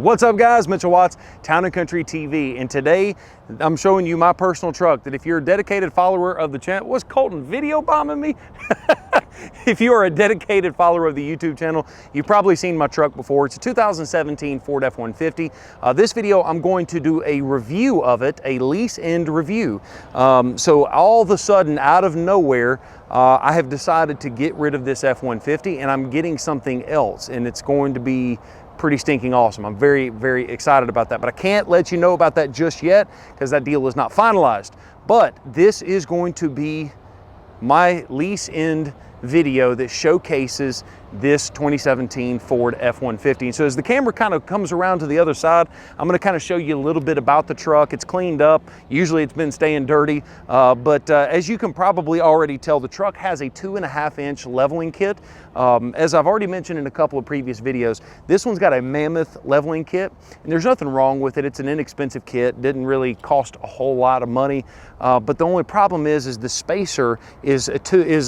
What's up guys, Mitchell Watts, Town & Country TV, and today I'm showing you my personal truck that if you're a dedicated follower of the channel, was Colton video bombing me? If you are a dedicated follower of the YouTube channel, you've probably seen my truck before. It's a 2017 Ford F-150. This video, I'm going to do a review of it, a lease end review. So all of a sudden, out of nowhere, I have decided to get rid of this F-150 and I'm getting something else, and it's going to be pretty stinking awesome. I'm very, very excited about that, but I can't let you know about that just yet because that deal is not finalized. But this is going to be my lease end video that showcases this 2017 Ford F-150. So as the camera kind of comes around to the other side, I'm going to kind of show you a little bit about the truck. It's cleaned up. Usually it's been staying dirty, but as you can probably already tell, the truck has a 2.5-inch leveling kit. As I've already mentioned in a couple of previous videos, this one's got a mammoth leveling kit, and there's nothing wrong with it. It's an inexpensive kit, didn't really cost a whole lot of money, but the only problem is the spacer is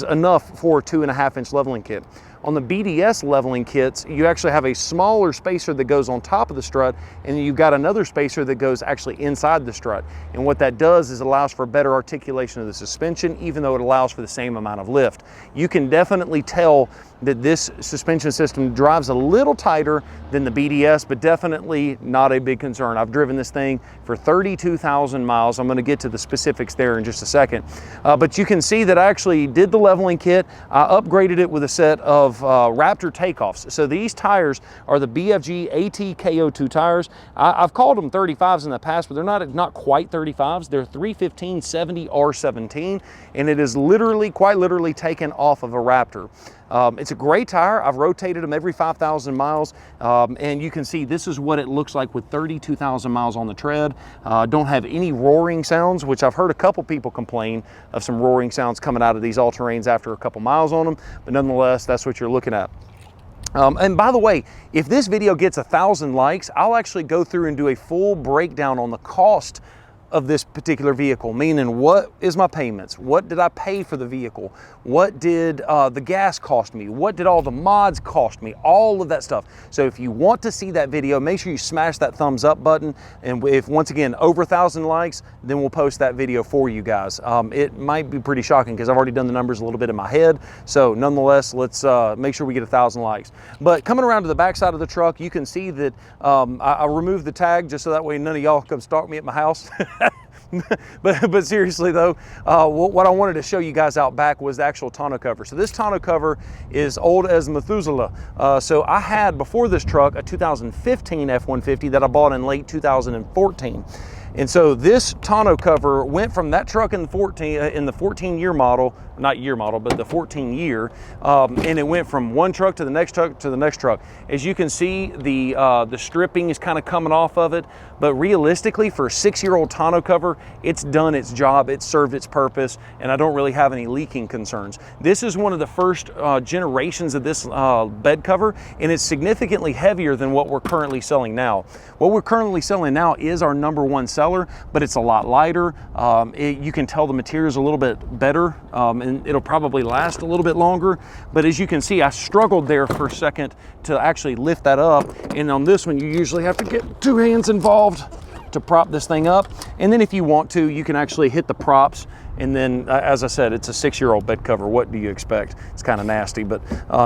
enough for a 2.5-inch leveling kit. On the BDS leveling kits, you actually have a smaller spacer that goes on top of the strut, and then you've got another spacer that goes actually inside the strut. And what that does is allows for better articulation of the suspension, even though it allows for the same amount of lift. You can definitely tell that this suspension system drives a little tighter than the BDS, but definitely not a big concern. I've driven this thing for 32,000 miles. I'm going to get to the specifics there in just a second. But you can see that I actually did the leveling kit. I upgraded it with a set of Raptor takeoffs. So these tires are the BFG ATKO2 tires. I've called them 35s in the past, but they're not quite 35s. They're 315/70 R17, and it is literally, quite literally taken off of a Raptor. It's a great tire. I've rotated them every 5,000 miles, and you can see this is what it looks like with 32,000 miles on the tread. Don't have any roaring sounds, which I've heard a couple people complain of some roaring sounds coming out of these all-terrains after a couple miles on them, but nonetheless, that's what you're looking at. And by the way, if this video gets 1,000 likes, I'll actually go through and do a full breakdown on the cost of this particular vehicle, meaning what is my payments, what did I pay for the vehicle, what did the gas cost me, what did all the mods cost me, all of that stuff. So if you want to see that video, make sure you smash that thumbs up button, and if once again over 1,000 likes, then we'll post that video for you guys. It might be pretty shocking because I've already done the numbers a little bit in my head, so nonetheless, let's make sure we get 1,000 likes. But coming around to the back side of the truck, you can see that I removed the tag just so that way none of y'all come stalk me at my house. But seriously though, what I wanted to show you guys out back was the actual tonneau cover. So this tonneau cover is old as Methuselah. So I had before this truck a 2015 F-150 that I bought in late 2014. And so this tonneau cover went from that truck in the 14-year model, not year model, but the 14-year, and it went from one truck to the next truck to the next truck. As you can see, the stripping is kind of coming off of it, but realistically, for a 6-year-old tonneau cover, it's done its job, it served its purpose, and I don't really have any leaking concerns. This is one of the first generations of this bed cover, and it's significantly heavier than what we're currently selling now. What we're currently selling now is our #1 seller, but it's a lot lighter. You can tell the material is a little bit better, and it'll probably last a little bit longer. But as you can see, I struggled there for a second to actually lift that up. And on this one, you usually have to get 2 hands involved to prop this thing up. And then if you want to, you can actually hit the props. And then, as I said, it's a 6-year-old bed cover. What do you expect? It's kind of nasty, but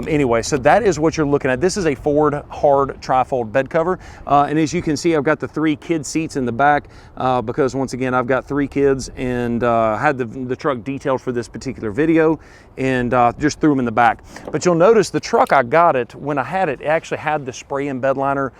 anyway, so that is what you're looking at. This is a Ford hard trifold bed cover. And as you can see, I've got the 3 kid seats in the back because once again, I've got 3 kids and had the truck detailed for this particular video and just threw them in the back. But you'll notice the truck, I got it, when I had it, it actually had the spray and bed liner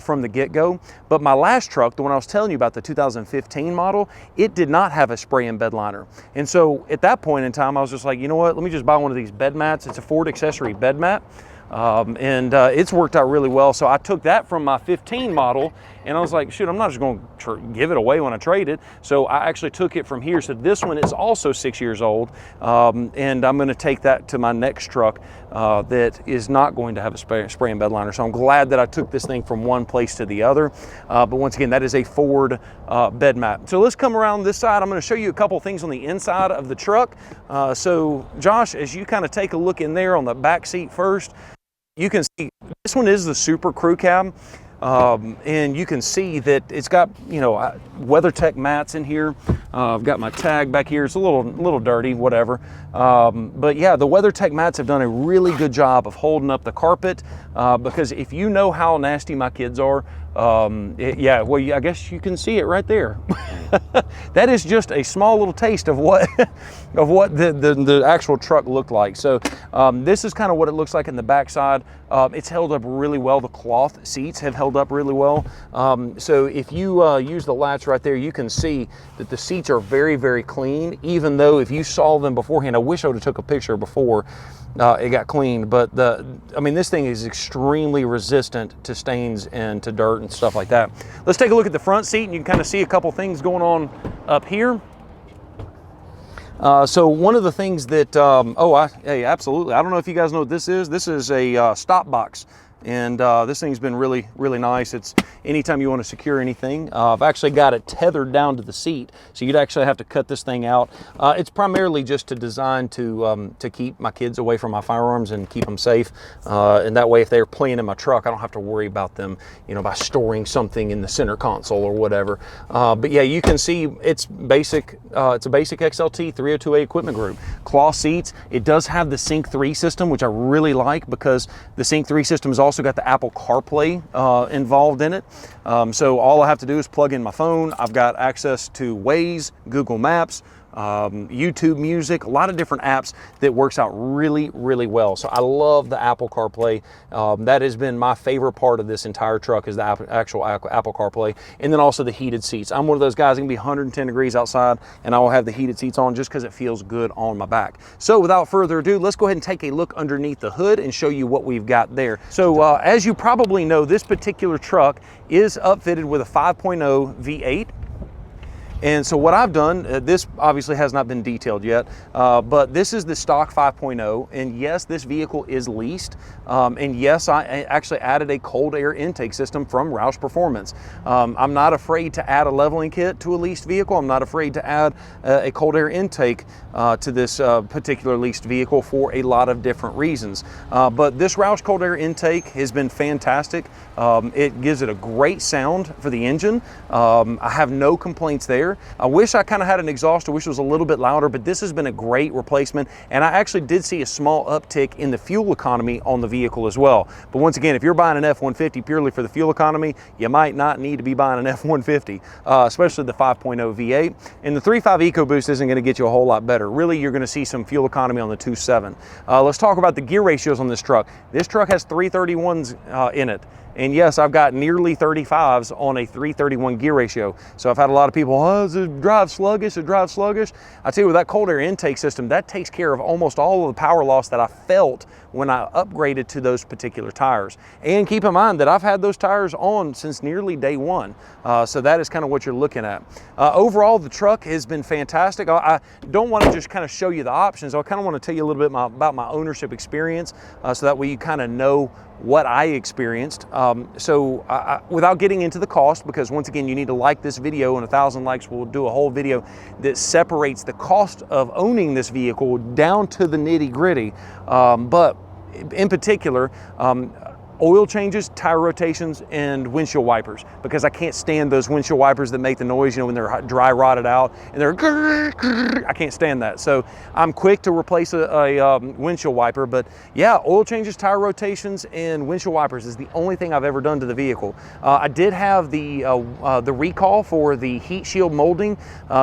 from the get-go. But my last truck, the one I was telling you about, the 2015 model, it did not have a spray and bed liner. And so at that point in time, I was just like, you know what, let me just buy one of these bed mats. It's a Ford accessory bed mat. It's worked out really well. So I took that from my 15 model and I was like, shoot, I'm not just going to give it away when I trade it. So I actually took it from here. So this one is also 6 years old. And I'm going to take that to my next truck that is not going to have a spray and bed liner. So I'm glad that I took this thing from one place to the other. But once again, that is a Ford bed mat. So let's come around this side. I'm going to show you a couple things on the inside of the truck. So Josh, as you kind of take a look in there on the back seat first, you can see this one is the Super Crew Cab. and you can see that it's got, you know, WeatherTech mats in here. I've got my tag back here. It's a little dirty, whatever. But yeah, the WeatherTech mats have done a really good job of holding up the carpet, because if you know how nasty my kids are, yeah, well, I guess you can see it right there. That is just a small little taste of what the actual truck looked like. So this is kind of what it looks like in the backside. It's held up really well. The cloth seats have held up really well. So if you use the latch right there, you can see that the seats are very, very clean, even though if you saw them beforehand, I wish I would have took a picture before it got cleaned, but I mean, this thing is extremely resistant to stains and to dirt and stuff like that. Let's take a look at the front seat, and you can kind of see a couple things going on up here. So one of the things that, hey, absolutely. I don't know if you guys know what this is. This is a stop box. And this thing's been really, really nice. It's anytime you want to secure anything. I've actually got it tethered down to the seat, so you'd actually have to cut this thing out. It's primarily just designed to keep my kids away from my firearms and keep them safe. And that way, if they're playing in my truck, I don't have to worry about them, you know, by storing something in the center console or whatever. But yeah, you can see it's basic. It's a basic XLT 302A equipment group. Cloth seats. It does have the Sync 3 system, which I really like, because the Sync 3 system is also got the Apple CarPlay involved in it. So all I have to do is plug in my phone. I've got access to Waze, Google Maps, YouTube Music, a lot of different apps that works out really, really well. So I love the Apple CarPlay. That has been my favorite part of this entire truck, is the actual Apple CarPlay, and then also the heated seats. I'm one of those guys, it can be 110 degrees outside and I will have the heated seats on just because it feels good on my back. So without further ado, let's go ahead and take a look underneath the hood and show you what we've got there. So as you probably know, this particular truck is upfitted with a 5.0 V8. And so what I've done, this obviously has not been detailed yet, but this is the stock 5.0, and yes, this vehicle is leased, and yes, I actually added a cold air intake system from Roush Performance. I'm not afraid to add a leveling kit to a leased vehicle. I'm not afraid to add a cold air intake to this particular leased vehicle for a lot of different reasons. But this Roush cold air intake has been fantastic. It gives it a great sound for the engine. I have no complaints there. I wish I kind of had an exhaust. I wish it was a little bit louder, but this has been a great replacement. And I actually did see a small uptick in the fuel economy on the vehicle as well. But once again, if you're buying an F-150 purely for the fuel economy, you might not need to be buying an F-150, especially the 5.0 V8. And the 3.5 EcoBoost isn't going to get you a whole lot better. Really, you're going to see some fuel economy on the 2.7. Let's talk about the gear ratios on this truck. This truck has 331s in it. And yes, I've got nearly 35s on a 331 gear ratio. So I've had a lot of people, oh, does it drive sluggish? It drives sluggish. I tell you, with that cold air intake system, that takes care of almost all of the power loss that I felt when I upgraded to those particular tires. And keep in mind that I've had those tires on since nearly day one. So that is kind of what you're looking at. Overall, the truck has been fantastic. I don't want to just kind of show you the options. I kind of want to tell you a little bit about my ownership experience, so that way you kind of know what I experienced. Without getting into the cost, because once again, you need to like this video, and 1,000 likes will do a whole video that separates the cost of owning this vehicle down to the nitty gritty. But in particular, oil changes, tire rotations, and windshield wipers, because I can't stand those windshield wipers that make the noise, you know, when they're dry rotted out and they're grrr, grrr. I can't stand that. So I'm quick to replace a windshield wiper. But yeah, oil changes, tire rotations, and windshield wipers is the only thing I've ever done to the vehicle. I did have the recall for the heat shield molding.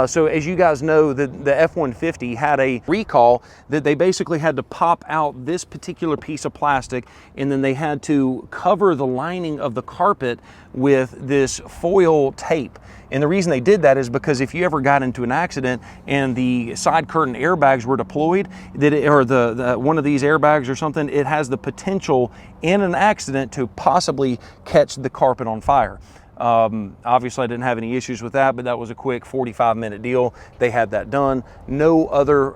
So as you guys know, the F-150 had a recall that they basically had to pop out this particular piece of plastic, and then they had to cover the lining of the carpet with this foil tape. And the reason they did that is because if you ever got into an accident and the side curtain airbags were deployed, or one of these airbags or something, it has the potential in an accident to possibly catch the carpet on fire. Obviously I didn't have any issues with that, but that was a quick 45-minute deal. They had that done. No other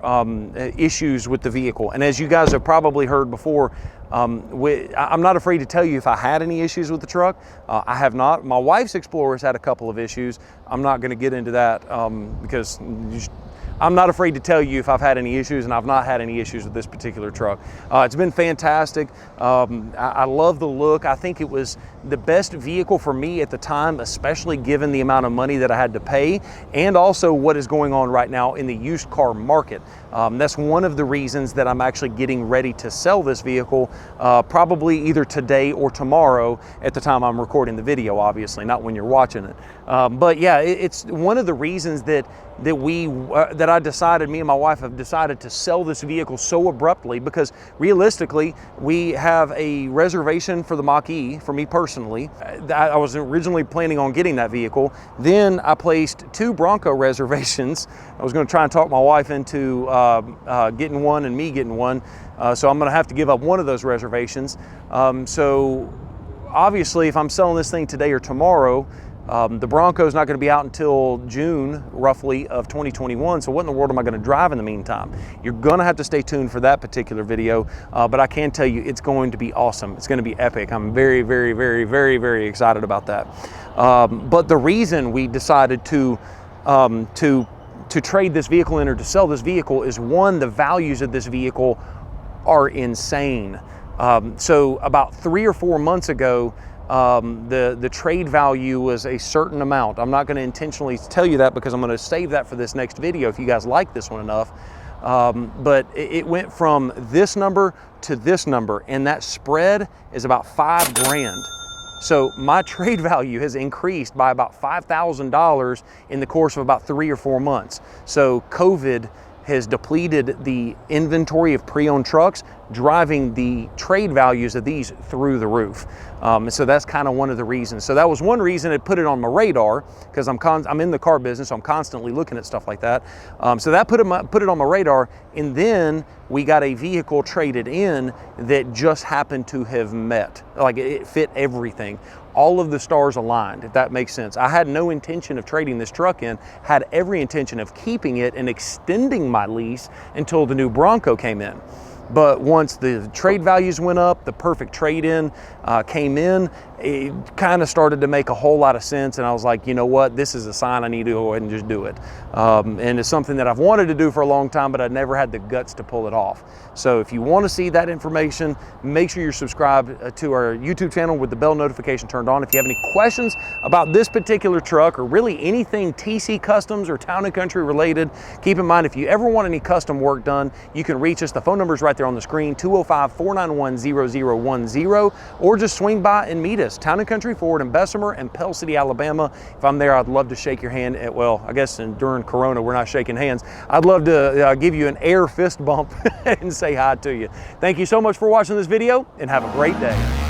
issues with the vehicle. And as you guys have probably heard before, I'm not afraid to tell you if I had any issues with the truck. I have not. My wife's Explorer's had a couple of issues. I'm not going to get into that because I'm not afraid to tell you if I've had any issues, and I've not had any issues with this particular truck. It's been fantastic. I love the look. I think it was the best vehicle for me at the time, especially given the amount of money that I had to pay, and also what is going on right now in the used car market. That's one of the reasons that I'm actually getting ready to sell this vehicle, probably either today or tomorrow at the time I'm recording the video, obviously, not when you're watching it. But yeah, it's one of the reasons that I decided, me and my wife have decided to sell this vehicle so abruptly, because realistically, we have a reservation for the Mach-E, for me personally. I was originally planning on getting that vehicle. Then I placed 2 Bronco reservations. I was going to try and talk my wife into getting one and me getting one. So I'm going to have to give up one of those reservations. So obviously, if I'm selling this thing today or tomorrow, the Bronco's not going to be out until June, roughly, of 2021. So what in the world am I going to drive in the meantime? You're going to have to stay tuned for that particular video. But I can tell you, it's going to be awesome. It's going to be epic. I'm very, very, very, very, very excited about that. But the reason we decided to trade this vehicle in, or to sell this vehicle, is one, the values of this vehicle are insane. So about 3 or 4 months ago, the trade value was a certain amount. I'm not going to intentionally tell you that, because I'm going to save that for this next video if you guys like this one enough. But it went from this number to this number, and that spread is about $5,000. So my trade value has increased by about $5,000 in the course of about 3 or 4 months. So COVID has depleted the inventory of pre-owned trucks, driving the trade values of these through the roof. And so that's kind of one of the reasons. So that was one reason it put it on my radar, because I'm in the car business, so I'm constantly looking at stuff like that. So that put it on my radar. And then we got a vehicle traded in that just happened to have met. Like, it fit everything. All of the stars aligned, if that makes sense. I had no intention of trading this truck in, had every intention of keeping it and extending my lease until the new Bronco came in. But once the trade values went up, the perfect trade-in came in, it kind of started to make a whole lot of sense. And I was like, you know what, this is a sign I need to go ahead and just do it. And it's something that I've wanted to do for a long time, but I never had the guts to pull it off. So if you want to see that information, make sure you're subscribed to our YouTube channel with the bell notification turned on. If you have any questions about this particular truck, or really anything TC Customs or Town & Country related, keep in mind, if you ever want any custom work done, you can reach us. The phone number is right there on the screen, 205-491-0010, or just swing by and meet us. Town & Country Ford in Bessemer and Pell City, Alabama. If I'm there, I'd love to shake your hand. Well, I guess during Corona, we're not shaking hands. I'd love to give you an air fist bump and say hi to you. Thank you so much for watching this video, and have a great day.